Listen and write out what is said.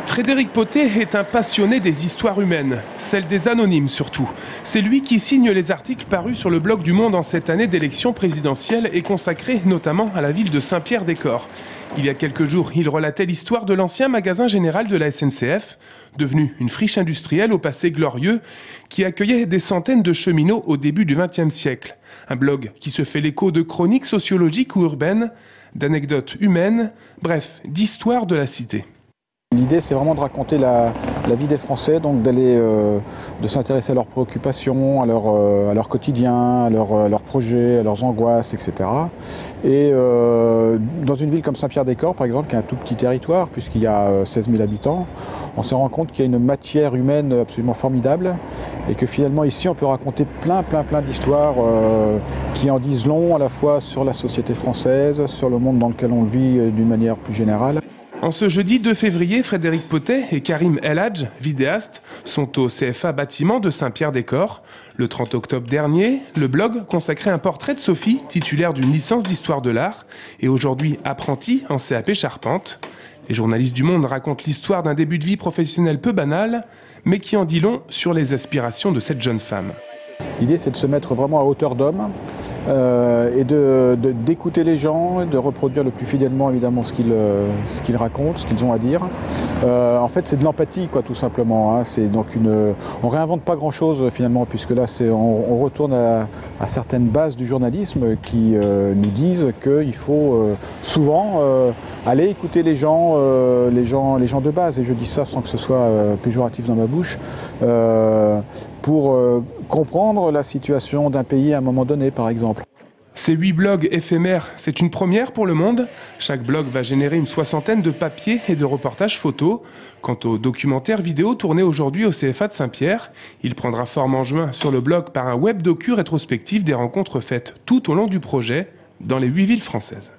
Frédéric Pottet est un passionné des histoires humaines, celles des anonymes surtout. C'est lui qui signe les articles parus sur le blog du Monde en cette année d'élection présidentielle et consacrés notamment à la ville de Saint-Pierre-des-Corps. Il y a quelques jours, il relatait l'histoire de l'ancien magasin général de la SNCF, devenu une friche industrielle au passé glorieux, qui accueillait des centaines de cheminots au début du XXe siècle. Un blog qui se fait l'écho de chroniques sociologiques ou urbaines, d'anecdotes humaines, bref, d'histoires de la cité. L'idée, c'est vraiment de raconter la vie des Français, donc de s'intéresser à leurs préoccupations, à leur quotidien, à leurs projets, à leurs angoisses, etc. Et dans une ville comme Saint-Pierre-des-Corps, par exemple, qui est un tout petit territoire, puisqu'il y a 16 000 habitants, on se rend compte qu'il y a une matière humaine absolument formidable et que finalement ici, on peut raconter plein d'histoires qui en disent long à la fois sur la société française, sur le monde dans lequel on vit d'une manière plus générale. En ce jeudi 2 février, Frédéric Pottet et Karim El Hadj, vidéastes, sont au CFA bâtiment de Saint-Pierre-des-Corps. Le 30 octobre dernier, le blog consacrait un portrait de Sophie, titulaire d'une licence d'histoire de l'art et aujourd'hui apprentie en CAP charpente. Les journalistes du Monde racontent l'histoire d'un début de vie professionnel peu banal, mais qui en dit long sur les aspirations de cette jeune femme. L'idée, c'est de se mettre vraiment à hauteur d'homme et d'écouter les gens, de reproduire le plus fidèlement évidemment ce qu'ils racontent, ce qu'ils ont à dire. En fait, c'est de l'empathie, quoi, tout simplement. Hein. C'est donc on réinvente pas grand-chose finalement, puisque là, on retourne à certaines bases du journalisme qui nous disent qu'il faut souvent aller écouter les gens de base. Et je dis ça sans que ce soit péjoratif dans ma bouche. Pour comprendre la situation d'un pays à un moment donné, par exemple. Ces 8 blogs éphémères, c'est une première pour le Monde. Chaque blog va générer une 60aine de papiers et de reportages photos. Quant au documentaire vidéo tourné aujourd'hui au CFA de Saint-Pierre, il prendra forme en juin sur le blog par un web docu rétrospectif des rencontres faites tout au long du projet dans les 8 villes françaises.